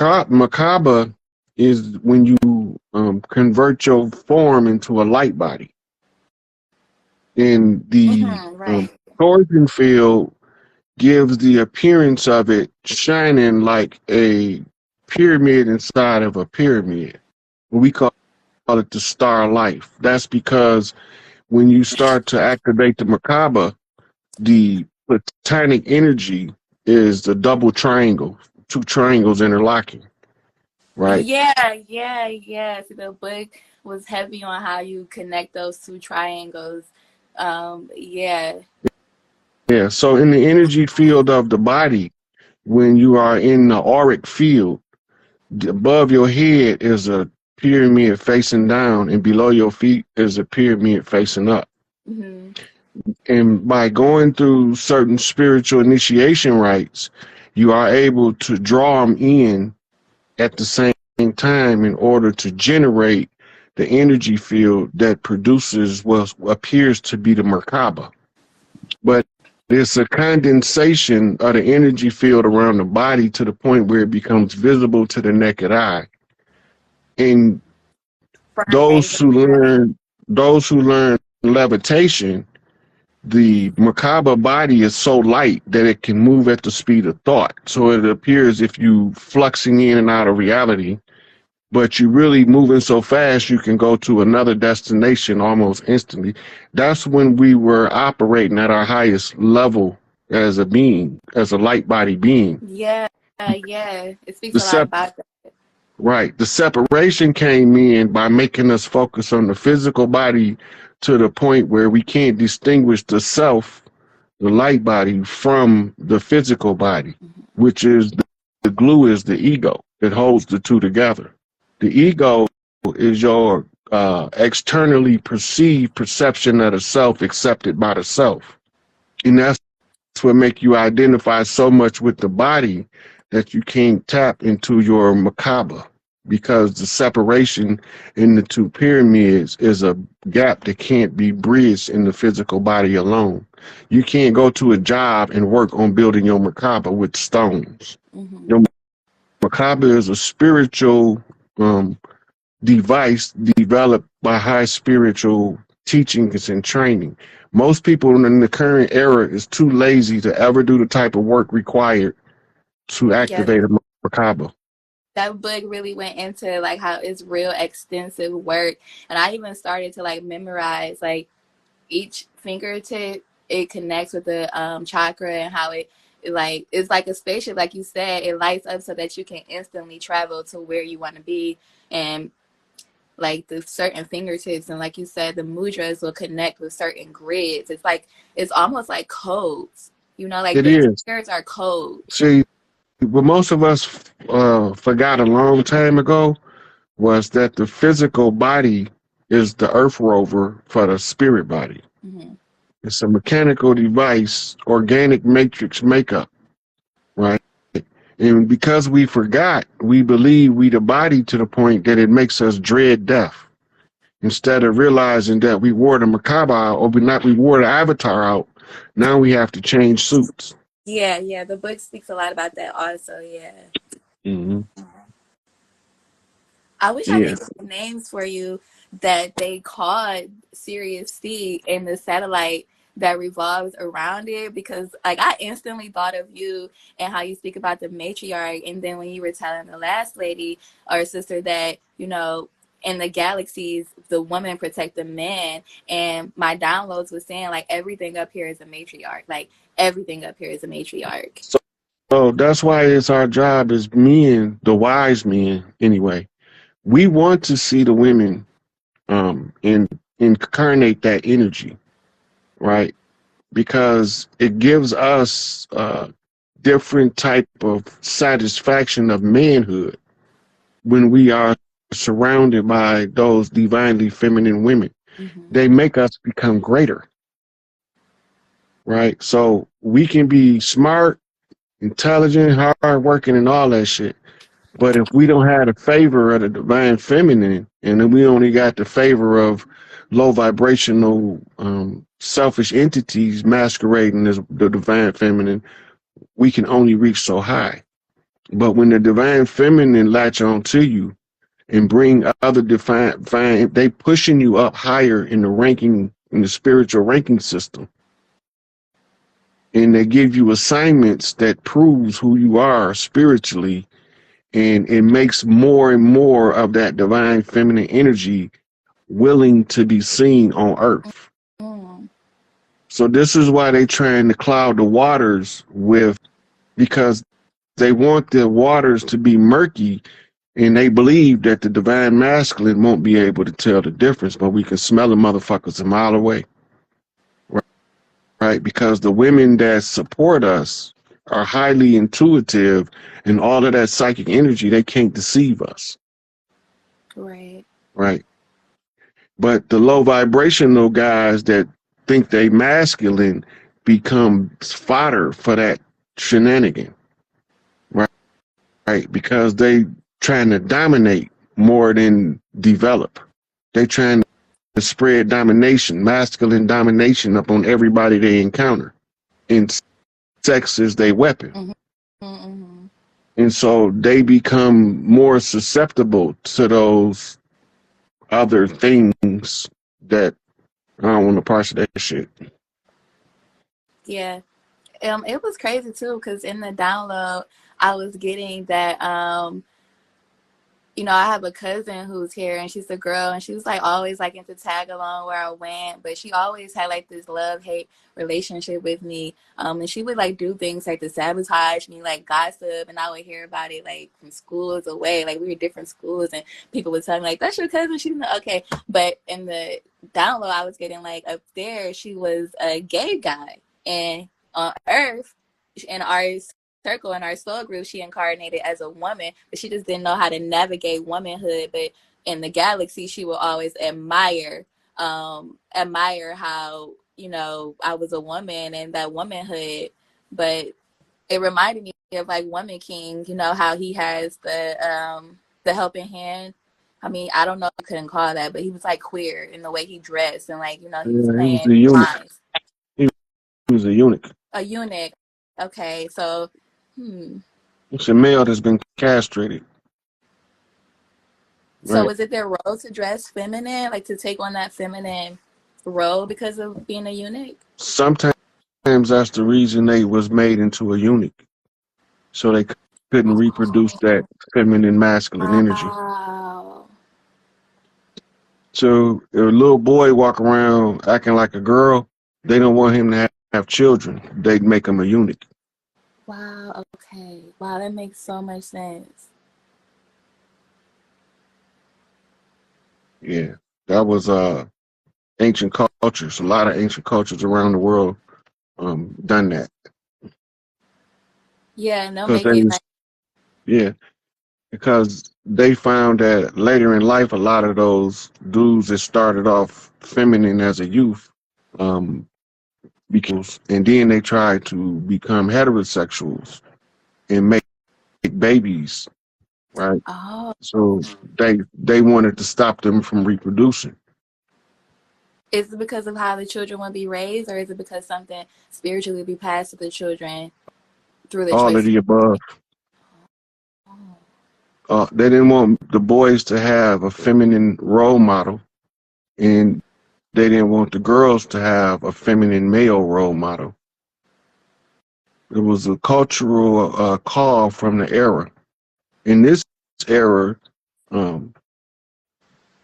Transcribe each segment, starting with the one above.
MERKABA is when you convert your form into a light body. And the Right. torsion field gives the appearance of it shining like a pyramid inside of a pyramid. We call it the star life. That's because when you start to activate the MERKABA, the platonic energy is the double triangle, two triangles interlocking, right? Yeah. So the book was heavy on how you connect those two triangles. Yeah. Yeah. So in the energy field of the body, when you are in the auric field, above your head is a pyramid facing down, and below your feet is a pyramid facing up. Mm-hmm. And by going through certain spiritual initiation rites, you are able to draw them in at the same time in order to generate the energy field that produces what appears to be the MERKABA. But it's a condensation of the energy field around the body to the point where it becomes visible to the naked eye. And those who learn levitation, the MERKABA body is so light that it can move at the speed of thought. So it appears if you fluxing in and out of reality, but you're really moving so fast you can go to another destination almost instantly. That's when we were operating at our highest level as a being, as a light body being. Yeah. It speaks The a lot sep- about that. right. The separation came in by making us focus on the physical body to the point where we can't distinguish the self, the light body, from the physical body, which is the glue is the ego that holds the two together. The ego is your externally perceived perception of the self accepted by the self. And that's what make you identify so much with the body that you can't tap into your MERKABA, because the separation in the two pyramids is a gap that can't be bridged in the physical body alone. You can't go to a job and work on building your MERKABA with stones. Mm-hmm. Your MERKABA is a spiritual device developed by high spiritual teachings and training. Most people in the current era is too lazy to ever do the type of work required to Yeah. activate a MERKABA. That book really went into like how it's real extensive work, and I even started to like memorize like each fingertip. It connects with the chakra, and how it like it's like a spaceship, like you said. It lights up so that you can instantly travel to where you want to be, and like the certain fingertips, and like you said, the mudras will connect with certain grids. It's like it's almost like codes, like It the is. fingers are codes. See, what most of us forgot a long time ago was that the physical body is the earth rover for the spirit body. Mm-hmm. It's a mechanical device, organic matrix makeup, right? And because we forgot, we believe we the body to the point that it makes us dread death. Instead of realizing that we wore the MERKABA out, or we wore the avatar out, now we have to change suits. Yeah. The book speaks a lot about that also. Yeah. Mm-hmm. I wish I Yeah. could get names for you that they called Sirius C and the satellite that revolves around it, because like I instantly thought of you and how you speak about the matriarch, and then when you were telling the last lady or sister that in the galaxies the women protect the men, and my downloads was saying like everything up here is a matriarch, like everything up here is a matriarch. So that's why it's our job as men, the wise men anyway. We want to see the women incarnate that energy, right? Because it gives us a different type of satisfaction of manhood when we are surrounded by those divinely feminine women. Mm-hmm. They make us become greater, right? So we can be smart, intelligent, hardworking, and all that shit. But if we don't have the favor of the divine feminine, and then we only got the favor of low vibrational selfish entities masquerading as the divine feminine, we can only reach so high. But when the divine feminine latch on to you and bring other divine, they pushing you up higher in the ranking, in the spiritual ranking system. And they give you assignments that proves who you are spiritually, and it makes more and more of that divine feminine energy willing to be seen on earth. Mm. So this is why they trying to cloud the waters with, because they want the waters to be murky, and they believe that the divine masculine won't be able to tell the difference, but we can smell the motherfuckers a mile away. Right? Because the women that support us are highly intuitive, and all of that psychic energy, they can't deceive us. Right. Right. But the low vibrational guys that think they masculine become fodder for that shenanigan. Right. Right. Because they trying to dominate more than develop. They trying to spread domination, masculine domination upon everybody they encounter. And sex is their weapon. Mm-hmm. Mm-hmm. And so they become more susceptible to those other things that I don't want to parse that shit. Yeah. It was crazy too, because in the download I was getting that you know, I have a cousin who's here, and she's a girl, and she was like always like into tag along where I went, but she always had like this love-hate relationship with me. And she would like do things like to sabotage me, like gossip, and I would hear about it like from schools away. Like we were different schools, and people would tell me like, "That's your cousin." She's not okay. But in the download I was getting, like up there, she was a gay guy, and on Earth, in our circle, in our soul group, she incarnated as a woman, but she just didn't know how to navigate womanhood. But in the galaxy, she will always admire how, you know, I was a woman and that womanhood. But it reminded me of like Woman King, you know, how he has the helping hand. I mean, I don't know if I couldn't call that, but he was like queer in the way he dressed, and like, you know, he was Yeah, he was a playing eunuch. lines. He was a eunuch. A eunuch. Okay, so It's a male that's been castrated. So Right. was it their role to dress feminine, like to take on that feminine role because of being a eunuch? Sometimes that's the reason they was made into a eunuch, so they couldn't reproduce that feminine masculine energy. Wow. So if a little boy walk around acting like a girl, they don't want him to have children. They'd make him a eunuch. Wow. Okay. Wow, that makes so much sense. Yeah, that was ancient cultures. A lot of ancient cultures around the world done that, Yeah, and they'll because make they it was, like, yeah, because they found that later in life, a lot of those dudes that started off feminine as a youth became, and then they tried to become heterosexuals and make babies, right? oh, So they wanted to stop them from reproducing. is it because of how the children will be raised, or is it because something spiritually will be passed to the children through the All of choices? the above. Oh, They didn't want the boys to have a feminine role model, and they didn't want the girls to have a feminine male role model. It was a cultural call from the era. In this era, um,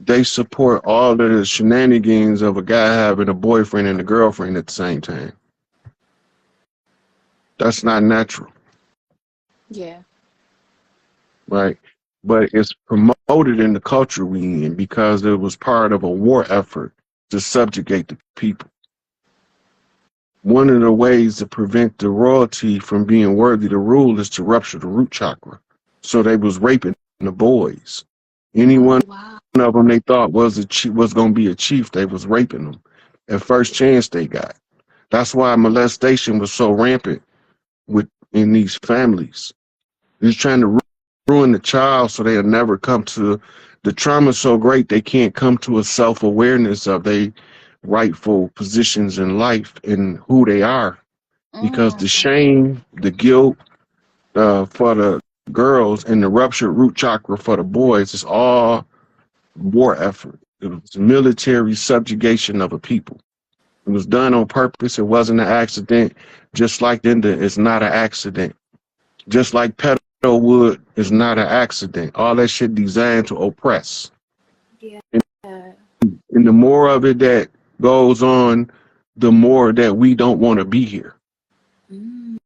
they support all of the shenanigans of a guy having a boyfriend and a girlfriend at the same time. That's not natural, yeah. right? But it's promoted in the culture we in because it was part of a war effort to subjugate the people. One of the ways to prevent the royalty from being worthy to rule is to rupture the root chakra. So they was raping the boys. Any Oh, one wow. of them they thought was going to be a chief, they was raping them at first chance they got. That's why molestation was so rampant in these families. He's trying to ruin the child so they'll never come to the trauma so great they can't come to a self-awareness of their rightful positions in life and who they are, because the Mm. shame, the guilt for the girls and the ruptured root chakra for the boys is all war effort. It was military subjugation of a people. It was done on purpose. It wasn't an accident. Just like Linda is not an accident. Just like pedo wood is not an accident. All that shit designed to oppress. Yeah. And the more of it that goes on, the more that we don't want to be here. Mm.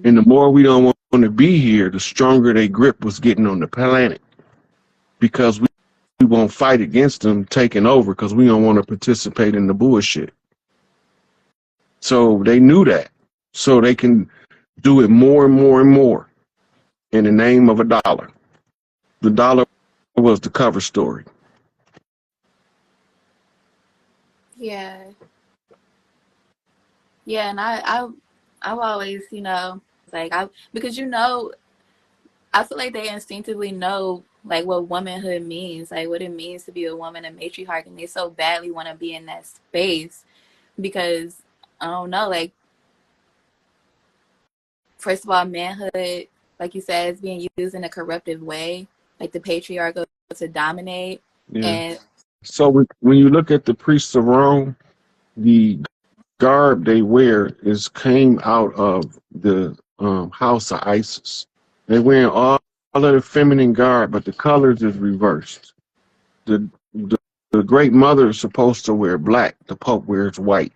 And the more we don't want to be here, the stronger their grip was getting on the planet. Because we won't fight against them taking over because we don't want to participate in the bullshit. So they knew that. So they can do it more and more and more in the name of a dollar. The dollar was the cover story. Yeah. Yeah, and I've always, like because I feel like they instinctively know like what womanhood means, like what it means to be a woman, a matriarch, and they so badly want to be in that space because I don't know, like first of all, manhood, like you said, is being used in a corruptive way, like the patriarchal to dominate. Yeah. And so when you look at the priests of Rome, the garb they wear came out of the house of Isis. They wearing all of the feminine garb, but the colors is reversed. The Great Mother is supposed to wear black. The Pope wears white.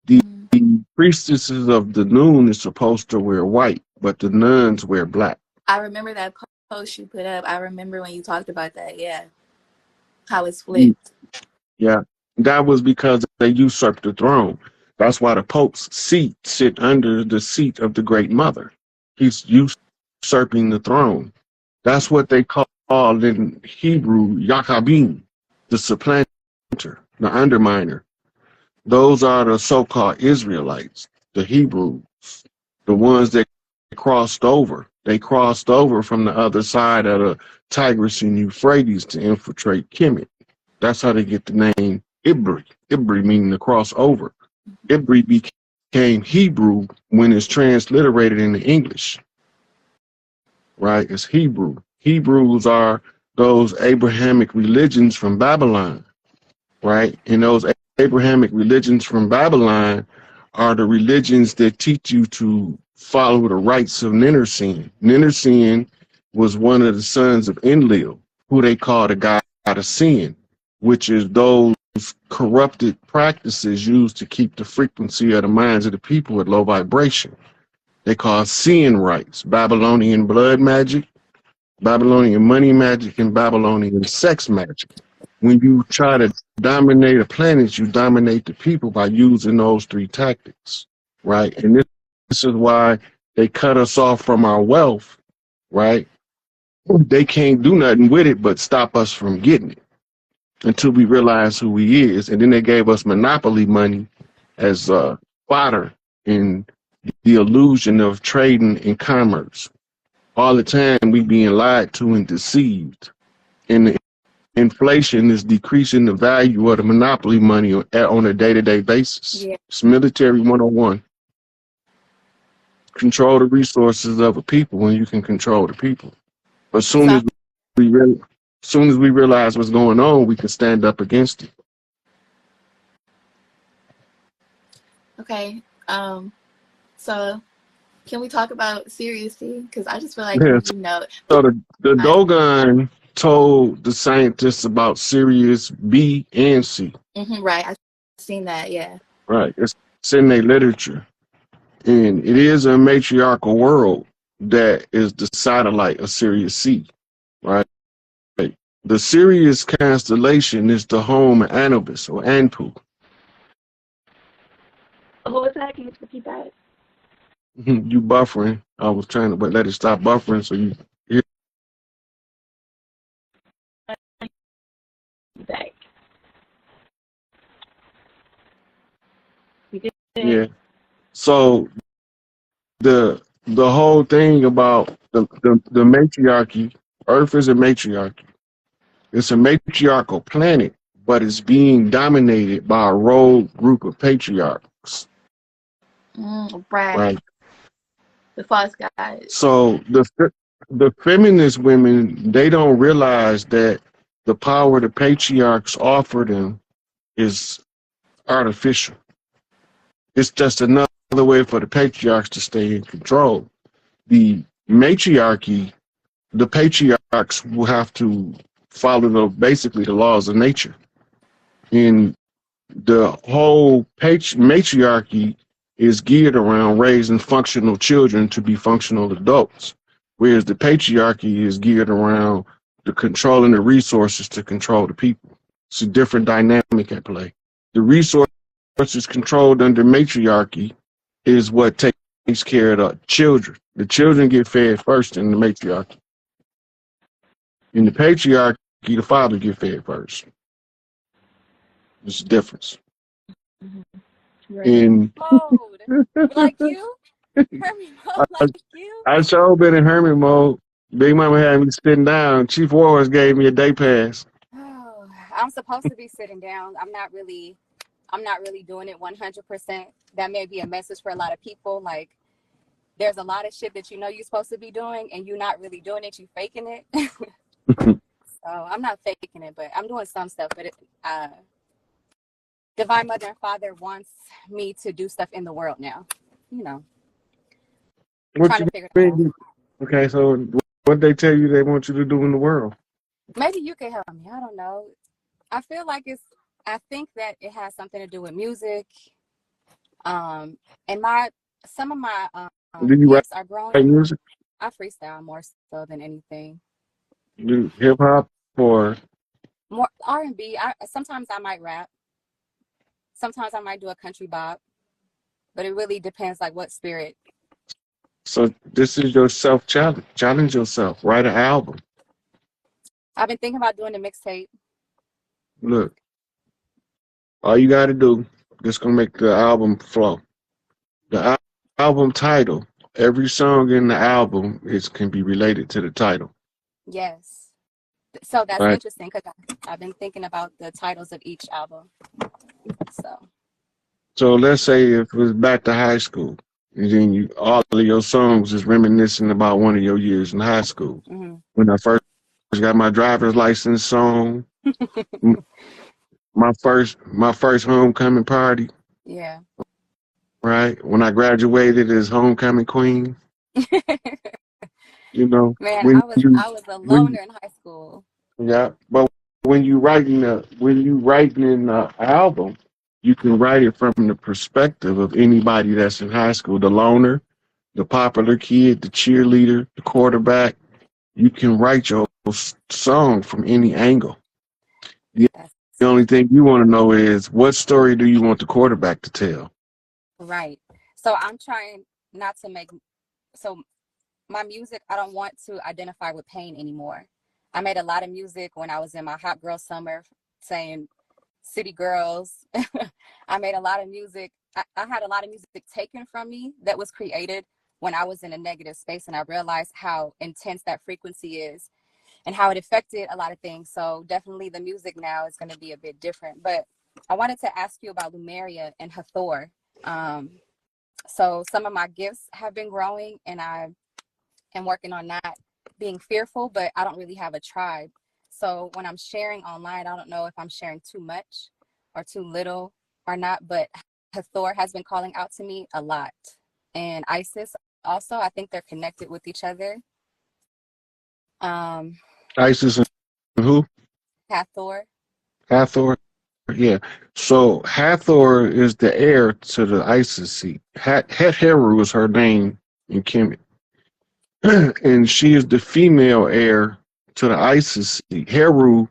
The priestesses of the noon is supposed to wear white, but the nuns wear black. I remember that post you put up. I remember when you talked about that. Yeah, how it's flipped. Yeah, that was because they usurped the throne. That's why the Pope's seat sit under the seat of the Great Mother. He's usurping the throne. That's what they call in Hebrew Yakabim, the supplanter, the underminer. Those are the so-called Israelites, the Hebrews, the ones that crossed over. They crossed over from the other side of the Tigris and Euphrates to infiltrate Kemet. That's how they get the name Ibri. Ibri meaning to cross over. Ibri became Hebrew when it's transliterated into English. Right? It's Hebrew. Hebrews are those Abrahamic religions from Babylon. Right? And those Abrahamic religions from Babylon are the religions that teach you to follow the rites of Ninursin. Ninursin was one of the sons of Enlil, who they call the god of sin, which is those corrupted practices used to keep the frequency of the minds of the people at low vibration. They call sin rites, Babylonian blood magic, Babylonian money magic, and Babylonian sex magic. When you try to dominate a planet, you dominate the people by using those three tactics, right? And this is why they cut us off from our wealth, right? They can't do nothing with it but stop us from getting it until we realize who he is. And then they gave us monopoly money as fodder in the illusion of trading and commerce. All the time we being lied to and deceived. And the inflation is decreasing the value of the monopoly money on a day-to-day basis. Yeah. It's military 101. Control the resources of a people and you can control the people. But as soon as we realize what's going on, we can stand up against it. Okay. So can we talk about Sirius C? Because I just feel like So the Dogon told the scientists about Sirius B and C. Right. I've seen that, yeah. Right. It's in their literature. And it is a matriarchal world that is the satellite of Sirius C. Right? The Sirius constellation is the home of Anubis or Anpu. What was that? Can you repeat that? You buffering. I was trying to let it stop buffering so you hear. Back. Yeah. So the whole thing about the matriarchy, Earth is a matriarchy. It's a matriarchal planet, but it's being dominated by a rogue group of patriarchs. Right. The false guys. So the feminist women, they don't realize that the power the patriarchs offer them is artificial. It's just another way for the patriarchs to stay in control. The matriarchy, the patriarchs will have to follow basically the laws of nature. And the whole matriarchy is geared around raising functional children to be functional adults, whereas the patriarchy is geared around the controlling the resources to control the people. It's a different dynamic at play. The resources controlled under matriarchy is what takes care of the children. The children get fed first in the matriarchy. In the patriarchy, the father get fed first. There's a difference. Right. In Mode. Like you? Hermit mode like you? I sure been in hermit mode. Big Mama had me sitting down. Chief Warriors gave me a day pass. Oh, I'm supposed to be sitting down. I'm not really doing it 100%. That may be a message for a lot of people. Like, there's a lot of shit that you know you're supposed to be doing and you're not really doing it. You faking it. So I'm not faking it, but I'm doing some stuff. But Divine Mother and Father wants me to do stuff in the world now. You know, trying to figure it out. Okay, so what they tell you they want you to do in the world? Maybe you can help me. I don't know. I feel like I think that it has something to do with music. And some of my Do you gifts write are growing. music? I freestyle more so than anything. Do hip hop or More R&B. Sometimes I might rap. Sometimes I might do a country bop. But it really depends, like what spirit. so this is your self challenge. Challenge yourself. Write an album. I've been thinking about doing a mixtape. Look, all you got to do is gonna make the album flow. The album title. Every song in the album can be related to the title. Yes. So that's Right. interesting because I've been thinking about the titles of each album. So let's say if it was back to high school, and then all of your songs is reminiscing about one of your years in high school. Mm-hmm. When I first got my driver's license song, my first homecoming party. Yeah. Right when I graduated as homecoming queen. You know, Man, when I was a loner in high school. Yeah, but when you writing in the album, you can write it from the perspective of anybody that's in high school. The loner, the popular kid, the cheerleader, the quarterback. You can write your song from any angle. The only thing you want to know is what story do you want the quarterback to tell? Right. So I'm trying not to my music, I don't want to identify with pain anymore. I made a lot of music when I was in my hot girl summer saying city girls. I made a lot of music. I had a lot of music taken from me that was created when I was in a negative space, and I realized how intense that frequency is and how it affected a lot of things. So definitely the music now is going to be a bit different. But I wanted to ask you about Lumeria and Hathor. So some of my gifts have been growing, and I am working on not being fearful, but I don't really have a tribe. So when I'm sharing online, I don't know if I'm sharing too much or too little or not, but Hathor has been calling out to me a lot. And Isis also, I think they're connected with each other. Isis and who? Hathor. Hathor. Yeah. So Hathor is the heir to the Isis seat. Heru is her name in Kemet. And she is the female heir to the Isis seat. Heru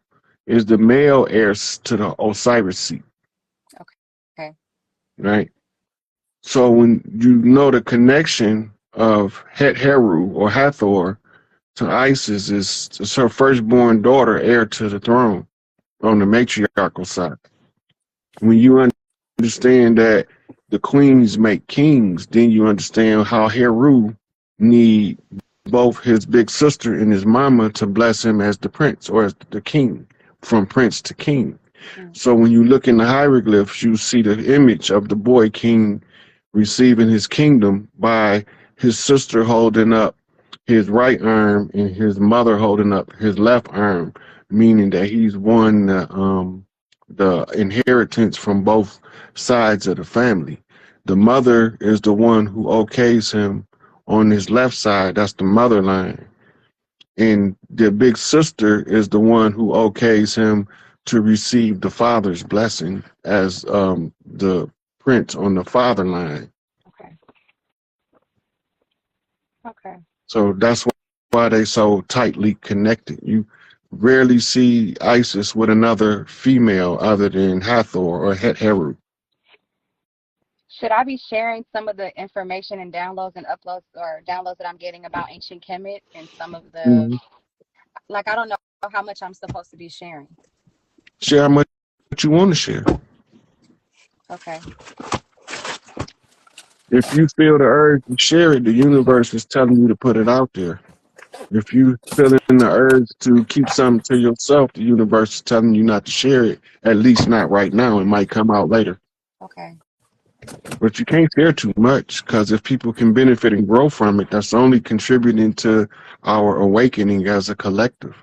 is the male heir to the Osiris seat. Okay. Right. So when you know the connection of Heru or Hathor to Isis is her firstborn daughter heir to the throne on the matriarchal side. When you understand that the queens make kings, then you understand how Heru need both his big sister and his mama to bless him as the prince or as the king, from prince to king. So when you look in the hieroglyphs, you see the image of the boy king receiving his kingdom by his sister holding up his right arm and his mother holding up his left arm, meaning that he's won the inheritance from both sides of the family. The mother is the one who okays him on his left side. That's the mother line. And the big sister is the one who okays him to receive the father's blessing as the prince on the father line. Okay. Okay. So that's why they so tightly connected. You rarely see Isis with another female other than Hathor or Heru. Should I be sharing some of the information and downloads and uploads or downloads that I'm getting about ancient Kemet and some of the, like, I don't know how much I'm supposed to be sharing. Share how much you want to share. Okay. If you feel the urge to share it, the universe is telling you to put it out there. If you feel in the urge to keep something to yourself, the universe is telling you not to share it, at least not right now. It might come out later. Okay. But you can't share too much, because if people can benefit and grow from it, that's only contributing to our awakening as a collective.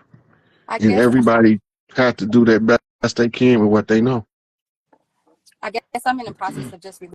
And everybody has to do their best they can with what they know. I guess I'm in the process of just